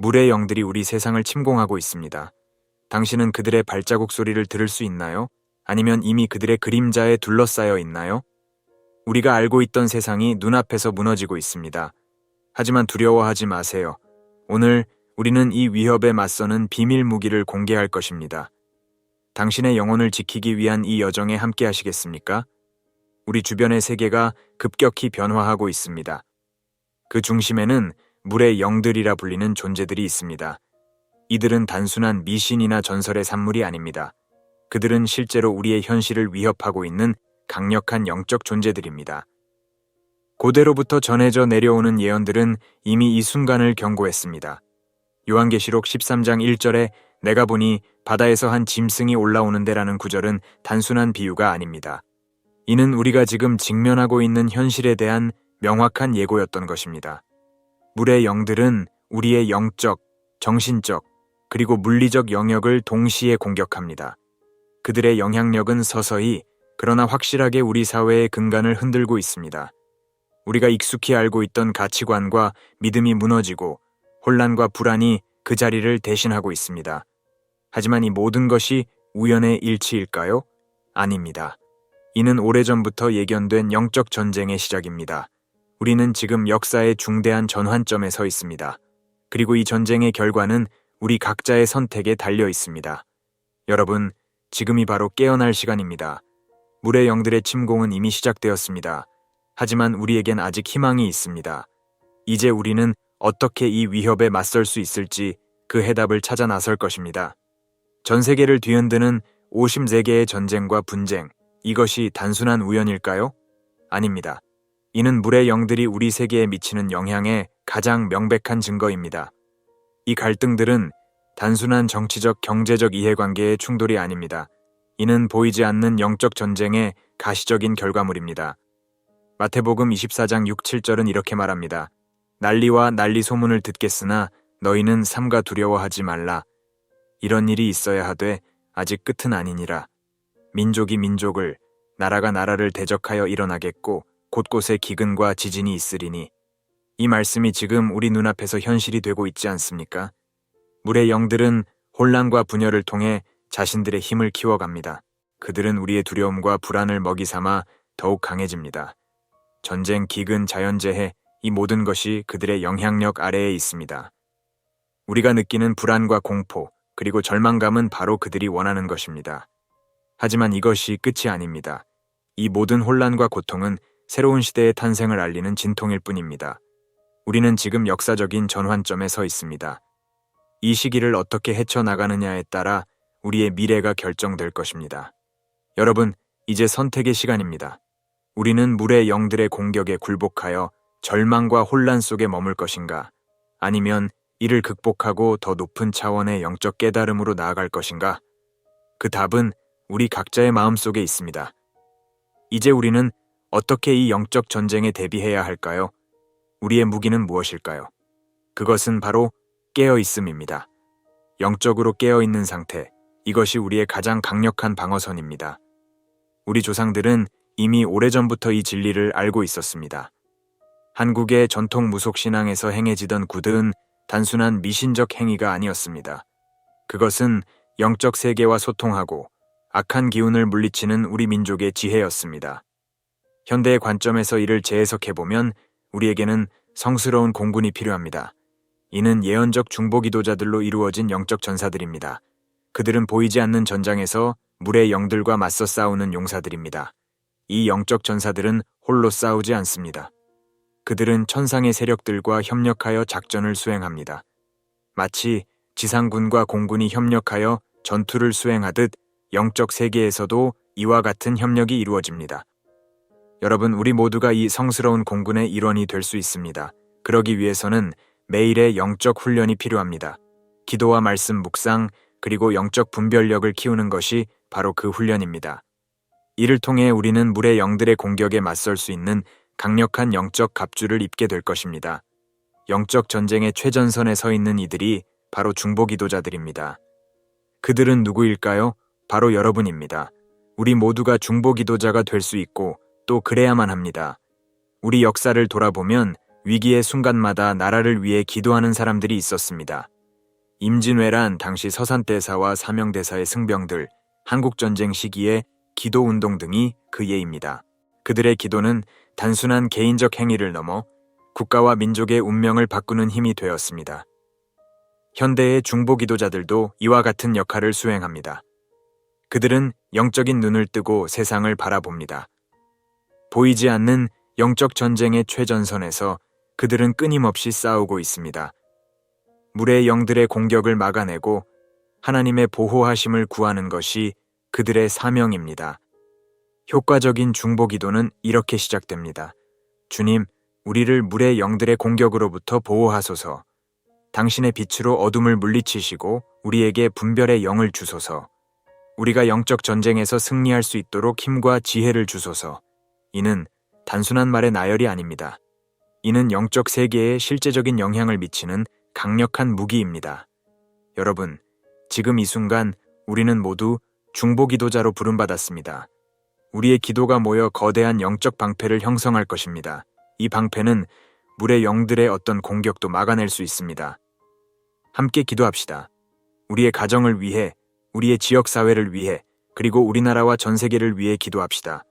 물의 영들이 우리 세상을 침공하고 있습니다. 당신은 그들의 발자국 소리를 들을 수 있나요? 아니면 이미 그들의 그림자에 둘러싸여 있나요? 우리가 알고 있던 세상이 눈앞에서 무너지고 있습니다. 하지만 두려워하지 마세요. 오늘 우리는 이 위협에 맞서는 비밀 무기를 공개할 것입니다. 당신의 영혼을 지키기 위한 이 여정에 함께 하시겠습니까? 우리 주변의 세계가 급격히 변화하고 있습니다. 그 중심에는 물의 영들이라 불리는 존재들이 있습니다. 이들은 단순한 미신이나 전설의 산물이 아닙니다. 그들은 실제로 우리의 현실을 위협하고 있는 강력한 영적 존재들입니다. 고대로부터 전해져 내려오는 예언들은 이미 이 순간을 경고했습니다. 요한계시록 13장 1절에 내가 보니 바다에서 한 짐승이 올라오는데라는 구절은 단순한 비유가 아닙니다. 이는 우리가 지금 직면하고 있는 현실에 대한 명확한 예고였던 것입니다. 물의 영들은 우리의 영적, 정신적, 그리고 물리적 영역을 동시에 공격합니다. 그들의 영향력은 서서히 그러나 확실하게 우리 사회의 근간을 흔들고 있습니다. 우리가 익숙히 알고 있던 가치관과 믿음이 무너지고 혼란과 불안이 그 자리를 대신하고 있습니다. 하지만 이 모든 것이 우연의 일치일까요? 아닙니다. 이는 오래전부터 예견된 영적 전쟁의 시작입니다. 우리는 지금 역사의 중대한 전환점에 서 있습니다. 그리고 이 전쟁의 결과는 우리 각자의 선택에 달려 있습니다. 여러분, 지금이 바로 깨어날 시간입니다. 물의 영들의 침공은 이미 시작되었습니다. 하지만 우리에겐 아직 희망이 있습니다. 이제 우리는 어떻게 이 위협에 맞설 수 있을지 그 해답을 찾아 나설 것입니다. 전 세계를 뒤흔드는 54개의 전쟁과 분쟁, 이것이 단순한 우연일까요? 아닙니다. 이는 물의 영들이 우리 세계에 미치는 영향의 가장 명백한 증거입니다. 이 갈등들은 단순한 정치적, 경제적 이해관계의 충돌이 아닙니다. 이는 보이지 않는 영적 전쟁의 가시적인 결과물입니다. 마태복음 24장 6, 7절은 이렇게 말합니다. 난리와 난리 소문을 듣겠으나 너희는 삼가 두려워하지 말라. 이런 일이 있어야 하되 아직 끝은 아니니라. 민족이 민족을, 나라가 나라를 대적하여 일어나겠고 곳곳에 기근과 지진이 있으리니. 이 말씀이 지금 우리 눈앞에서 현실이 되고 있지 않습니까? 물의 영들은 혼란과 분열을 통해 자신들의 힘을 키워갑니다. 그들은 우리의 두려움과 불안을 먹이 삼아 더욱 강해집니다. 전쟁, 기근, 자연재해, 이 모든 것이 그들의 영향력 아래에 있습니다. 우리가 느끼는 불안과 공포, 그리고 절망감은 바로 그들이 원하는 것입니다. 하지만 이것이 끝이 아닙니다. 이 모든 혼란과 고통은 새로운 시대의 탄생을 알리는 진통일 뿐입니다. 우리는 지금 역사적인 전환점에 서 있습니다. 이 시기를 어떻게 헤쳐나가느냐에 따라 우리의 미래가 결정될 것입니다. 여러분, 이제 선택의 시간입니다. 우리는 물의 영들의 공격에 굴복하여 절망과 혼란 속에 머물 것인가? 아니면 이를 극복하고 더 높은 차원의 영적 깨달음으로 나아갈 것인가? 그 답은 우리 각자의 마음속에 있습니다. 이제 우리는 어떻게 이 영적 전쟁에 대비해야 할까요? 우리의 무기는 무엇일까요? 그것은 바로 깨어있음입니다. 영적으로 깨어있는 상태, 이것이 우리의 가장 강력한 방어선입니다. 우리 조상들은 이미 오래전부터 이 진리를 알고 있었습니다. 한국의 전통 무속신앙에서 행해지던 구드은 단순한 미신적 행위가 아니었습니다. 그것은 영적 세계와 소통하고 악한 기운을 물리치는 우리 민족의 지혜였습니다. 현대의 관점에서 이를 재해석해보면 우리에게는 성스러운 공군이 필요합니다. 이는 예언적 중보기도자들로 이루어진 영적 전사들입니다. 그들은 보이지 않는 전장에서 물의 영들과 맞서 싸우는 용사들입니다. 이 영적 전사들은 홀로 싸우지 않습니다. 그들은 천상의 세력들과 협력하여 작전을 수행합니다. 마치 지상군과 공군이 협력하여 전투를 수행하듯 영적 세계에서도 이와 같은 협력이 이루어집니다. 여러분, 우리 모두가 이 성스러운 공군의 일원이 될 수 있습니다. 그러기 위해서는 매일의 영적 훈련이 필요합니다. 기도와 말씀 묵상, 그리고 영적 분별력을 키우는 것이 바로 그 훈련입니다. 이를 통해 우리는 물의 영들의 공격에 맞설 수 있는 강력한 영적 갑주를 입게 될 것입니다. 영적 전쟁의 최전선에 서 있는 이들이 바로 중보기도자들입니다. 그들은 누구일까요? 바로 여러분입니다. 우리 모두가 중보기도자가 될 수 있고 또 그래야만 합니다. 우리 역사를 돌아보면 위기의 순간마다 나라를 위해 기도하는 사람들이 있었습니다. 임진왜란 당시 서산대사와 사명대사의 승병들, 한국전쟁 시기의 기도운동 등이 그 예입니다. 그들의 기도는 단순한 개인적 행위를 넘어 국가와 민족의 운명을 바꾸는 힘이 되었습니다. 현대의 중보기도자들도 이와 같은 역할을 수행합니다. 그들은 영적인 눈을 뜨고 세상을 바라봅니다. 보이지 않는 영적 전쟁의 최전선에서 그들은 끊임없이 싸우고 있습니다. 물의 영들의 공격을 막아내고 하나님의 보호하심을 구하는 것이 그들의 사명입니다. 효과적인 중보기도는 이렇게 시작됩니다. 주님, 우리를 물의 영들의 공격으로부터 보호하소서. 당신의 빛으로 어둠을 물리치시고 우리에게 분별의 영을 주소서. 우리가 영적 전쟁에서 승리할 수 있도록 힘과 지혜를 주소서. 이는 단순한 말의 나열이 아닙니다. 이는 영적 세계에 실제적인 영향을 미치는 강력한 무기입니다. 여러분, 지금 이 순간 우리는 모두 중보기도자로 부름받았습니다. 우리의 기도가 모여 거대한 영적 방패를 형성할 것입니다. 이 방패는 물의 영들의 어떤 공격도 막아낼 수 있습니다. 함께 기도합시다. 우리의 가정을 위해, 우리의 지역사회를 위해, 그리고 우리나라와 전 세계를 위해 기도합시다.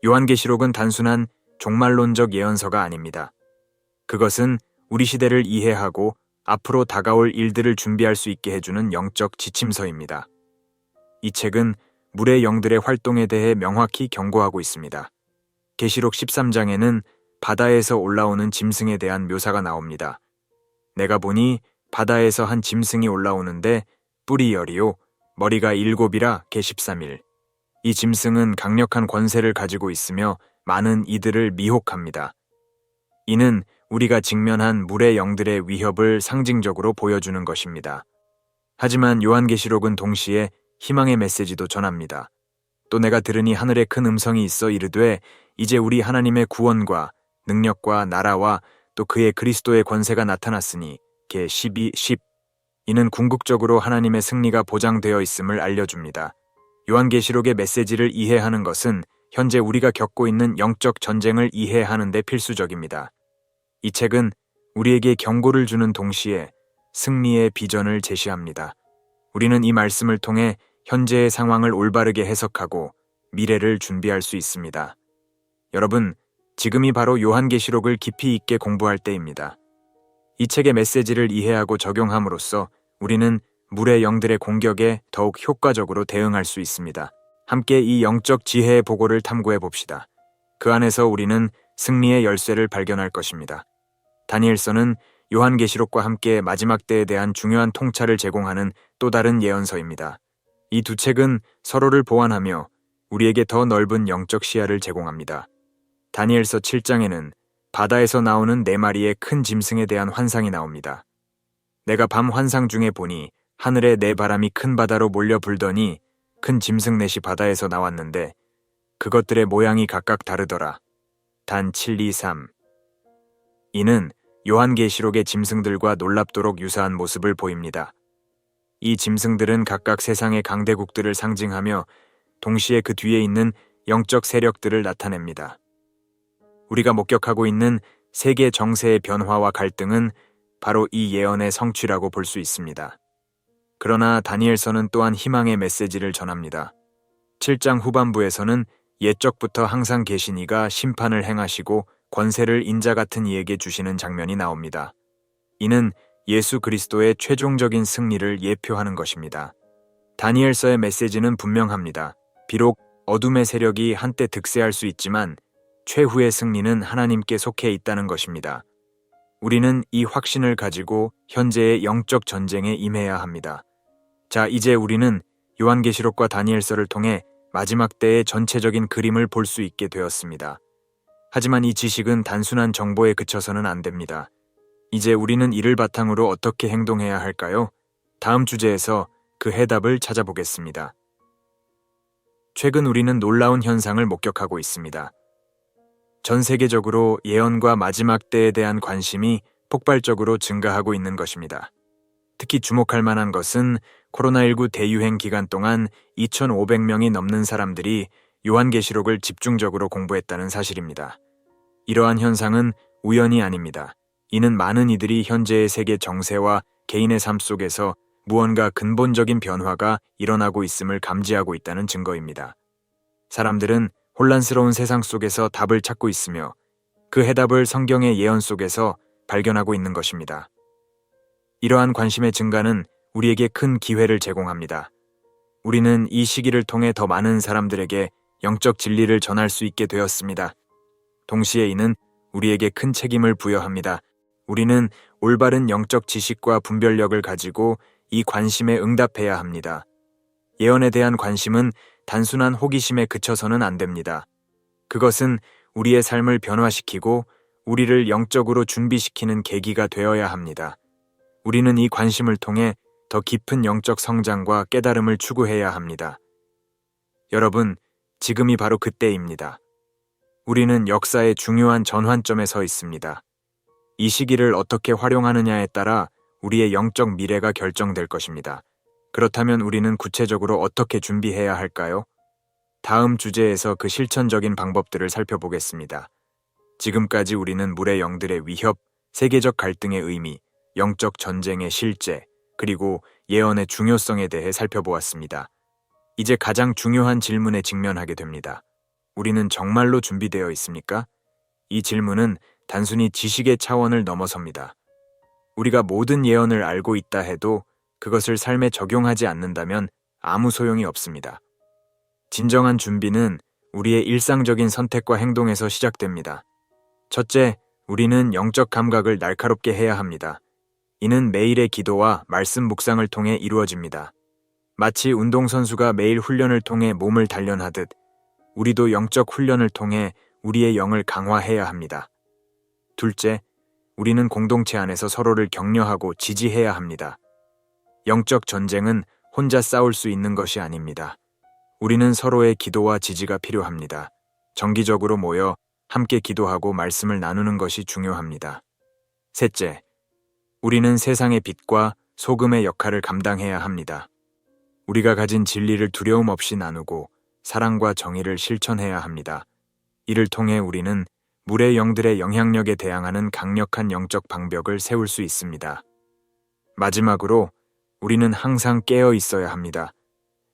요한계시록은 단순한 종말론적 예언서가 아닙니다. 그것은 우리 시대를 이해하고 앞으로 다가올 일들을 준비할 수 있게 해주는 영적 지침서입니다. 이 책은 물의 영들의 활동에 대해 명확히 경고하고 있습니다. 계시록 13장에는 바다에서 올라오는 짐승에 대한 묘사가 나옵니다. 내가 보니 바다에서 한 짐승이 올라오는데 뿔이 10이요 머리가 7이라 개 13일. 이 짐승은 강력한 권세를 가지고 있으며 많은 이들을 미혹합니다. 이는 우리가 직면한 물의 영들의 위협을 상징적으로 보여주는 것입니다. 하지만 요한계시록은 동시에 희망의 메시지도 전합니다. 또 내가 들으니 하늘에 큰 음성이 있어 이르되 이제 우리 하나님의 구원과 능력과 나라와 또 그의 그리스도의 권세가 나타났으니 개 12, 10. 이는 궁극적으로 하나님의 승리가 보장되어 있음을 알려줍니다. 요한계시록의 메시지를 이해하는 것은 현재 우리가 겪고 있는 영적 전쟁을 이해하는 데 필수적입니다. 이 책은 우리에게 경고를 주는 동시에 승리의 비전을 제시합니다. 우리는 이 말씀을 통해 현재의 상황을 올바르게 해석하고 미래를 준비할 수 있습니다. 여러분, 지금이 바로 요한계시록을 깊이 있게 공부할 때입니다. 이 책의 메시지를 이해하고 적용함으로써 우리는 물의 영들의 공격에 더욱 효과적으로 대응할 수 있습니다. 함께 이 영적 지혜의 보고를 탐구해 봅시다. 그 안에서 우리는 승리의 열쇠를 발견할 것입니다. 다니엘서는 요한계시록과 함께 마지막 때에 대한 중요한 통찰을 제공하는 또 다른 예언서입니다. 이 두 책은 서로를 보완하며 우리에게 더 넓은 영적 시야를 제공합니다. 다니엘서 7장에는 바다에서 나오는 4마리의 큰 짐승에 대한 환상이 나옵니다. 내가 밤 환상 중에 보니 하늘에 4바람이 큰 바다로 몰려 불더니 큰 짐승 넷이 바다에서 나왔는데 그것들의 모양이 각각 다르더라. 단 7, 2, 3. 이는 요한계시록의 짐승들과 놀랍도록 유사한 모습을 보입니다. 이 짐승들은 각각 세상의 강대국들을 상징하며 동시에 그 뒤에 있는 영적 세력들을 나타냅니다. 우리가 목격하고 있는 세계 정세의 변화와 갈등은 바로 이 예언의 성취라고 볼 수 있습니다. 그러나 다니엘서는 또한 희망의 메시지를 전합니다. 7장 후반부에서는 옛적부터 항상 계신 이가 심판을 행하시고 권세를 인자 같은 이에게 주시는 장면이 나옵니다. 이는 예수 그리스도의 최종적인 승리를 예표하는 것입니다. 다니엘서의 메시지는 분명합니다. 비록 어둠의 세력이 한때 득세할 수 있지만 최후의 승리는 하나님께 속해 있다는 것입니다. 우리는 이 확신을 가지고 현재의 영적 전쟁에 임해야 합니다. 자, 이제 우리는 요한계시록과 다니엘서를 통해 마지막 때의 전체적인 그림을 볼 수 있게 되었습니다. 하지만 이 지식은 단순한 정보에 그쳐서는 안 됩니다. 이제 우리는 이를 바탕으로 어떻게 행동해야 할까요? 다음 주제에서 그 해답을 찾아보겠습니다. 최근 우리는 놀라운 현상을 목격하고 있습니다. 전 세계적으로 예언과 마지막 때에 대한 관심이 폭발적으로 증가하고 있는 것입니다. 특히 주목할 만한 것은 코로나19 대유행 기간 동안 2,500명이 넘는 사람들이 요한계시록을 집중적으로 공부했다는 사실입니다. 이러한 현상은 우연이 아닙니다. 이는 많은 이들이 현재의 세계 정세와 개인의 삶 속에서 무언가 근본적인 변화가 일어나고 있음을 감지하고 있다는 증거입니다. 사람들은 혼란스러운 세상 속에서 답을 찾고 있으며 그 해답을 성경의 예언 속에서 발견하고 있는 것입니다. 이러한 관심의 증가는 우리에게 큰 기회를 제공합니다. 우리는 이 시기를 통해 더 많은 사람들에게 영적 진리를 전할 수 있게 되었습니다. 동시에 이는 우리에게 큰 책임을 부여합니다. 우리는 올바른 영적 지식과 분별력을 가지고 이 관심에 응답해야 합니다. 예언에 대한 관심은 단순한 호기심에 그쳐서는 안 됩니다. 그것은 우리의 삶을 변화시키고 우리를 영적으로 준비시키는 계기가 되어야 합니다. 우리는 이 관심을 통해 더 깊은 영적 성장과 깨달음을 추구해야 합니다. 여러분, 지금이 바로 그때입니다. 우리는 역사의 중요한 전환점에 서 있습니다. 이 시기를 어떻게 활용하느냐에 따라 우리의 영적 미래가 결정될 것입니다. 그렇다면 우리는 구체적으로 어떻게 준비해야 할까요? 다음 주제에서 그 실천적인 방법들을 살펴보겠습니다. 지금까지 우리는 물의 영들의 위협, 세계적 갈등의 의미, 영적 전쟁의 실제, 그리고 예언의 중요성에 대해 살펴보았습니다. 이제 가장 중요한 질문에 직면하게 됩니다. 우리는 정말로 준비되어 있습니까? 이 질문은 단순히 지식의 차원을 넘어섭니다. 우리가 모든 예언을 알고 있다 해도 그것을 삶에 적용하지 않는다면 아무 소용이 없습니다. 진정한 준비는 우리의 일상적인 선택과 행동에서 시작됩니다. 첫째, 우리는 영적 감각을 날카롭게 해야 합니다. 이는 매일의 기도와 말씀 묵상을 통해 이루어집니다. 마치 운동선수가 매일 훈련을 통해 몸을 단련하듯 우리도 영적 훈련을 통해 우리의 영을 강화해야 합니다. 둘째, 우리는 공동체 안에서 서로를 격려하고 지지해야 합니다. 영적 전쟁은 혼자 싸울 수 있는 것이 아닙니다. 우리는 서로의 기도와 지지가 필요합니다. 정기적으로 모여 함께 기도하고 말씀을 나누는 것이 중요합니다. 셋째, 우리는 세상의 빛과 소금의 역할을 감당해야 합니다. 우리가 가진 진리를 두려움 없이 나누고 사랑과 정의를 실천해야 합니다. 이를 통해 우리는 물의 영들의 영향력에 대항하는 강력한 영적 방벽을 세울 수 있습니다. 마지막으로 우리는 항상 깨어 있어야 합니다.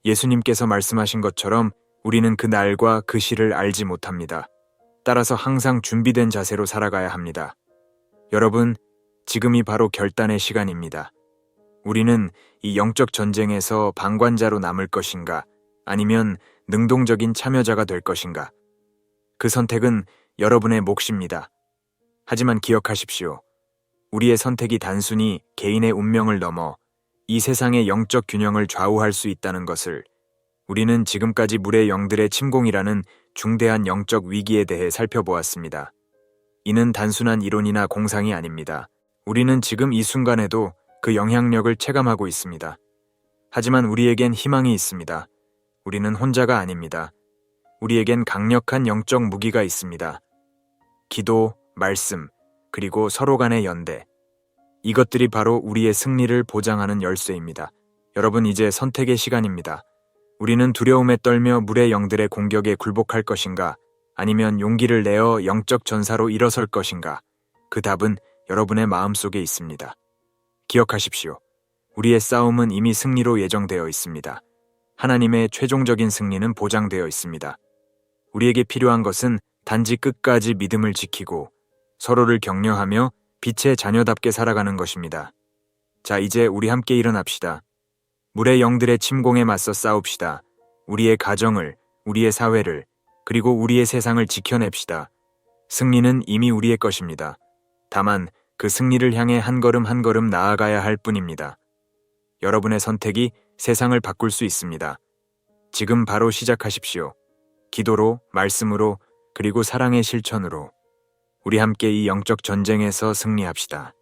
예수님께서 말씀하신 것처럼 우리는 그 날과 그 시를 알지 못합니다. 따라서 항상 준비된 자세로 살아가야 합니다. 여러분, 지금이 바로 결단의 시간입니다. 우리는 이 영적 전쟁에서 방관자로 남을 것인가, 아니면 능동적인 참여자가 될 것인가? 그 선택은 여러분의 몫입니다. 하지만 기억하십시오. 우리의 선택이 단순히 개인의 운명을 넘어 이 세상의 영적 균형을 좌우할 수 있다는 것을 우리는 지금까지 물의 영들의 침공이라는 중대한 영적 위기에 대해 살펴보았습니다. 이는 단순한 이론이나 공상이 아닙니다. 우리는 지금 이 순간에도 그 영향력을 체감하고 있습니다. 하지만 우리에겐 희망이 있습니다. 우리는 혼자가 아닙니다. 우리에겐 강력한 영적 무기가 있습니다. 기도, 말씀, 그리고 서로 간의 연대. 이것들이 바로 우리의 승리를 보장하는 열쇠입니다. 여러분, 이제 선택의 시간입니다. 우리는 두려움에 떨며 물의 영들의 공격에 굴복할 것인가? 아니면 용기를 내어 영적 전사로 일어설 것인가? 그 답은 여러분의 마음속에 있습니다. 기억하십시오. 우리의 싸움은 이미 승리로 예정되어 있습니다. 하나님의 최종적인 승리는 보장되어 있습니다. 우리에게 필요한 것은 단지 끝까지 믿음을 지키고 서로를 격려하며 빛의 자녀답게 살아가는 것입니다. 자, 이제 우리 함께 일어납시다. 물의 영들의 침공에 맞서 싸웁시다. 우리의 가정을, 우리의 사회를, 그리고 우리의 세상을 지켜냅시다. 승리는 이미 우리의 것입니다. 다만 그 승리를 향해 한 걸음 한 걸음 나아가야 할 뿐입니다. 여러분의 선택이 세상을 바꿀 수 있습니다. 지금 바로 시작하십시오. 기도로, 말씀으로, 그리고 사랑의 실천으로 우리 함께 이 영적 전쟁에서 승리합시다.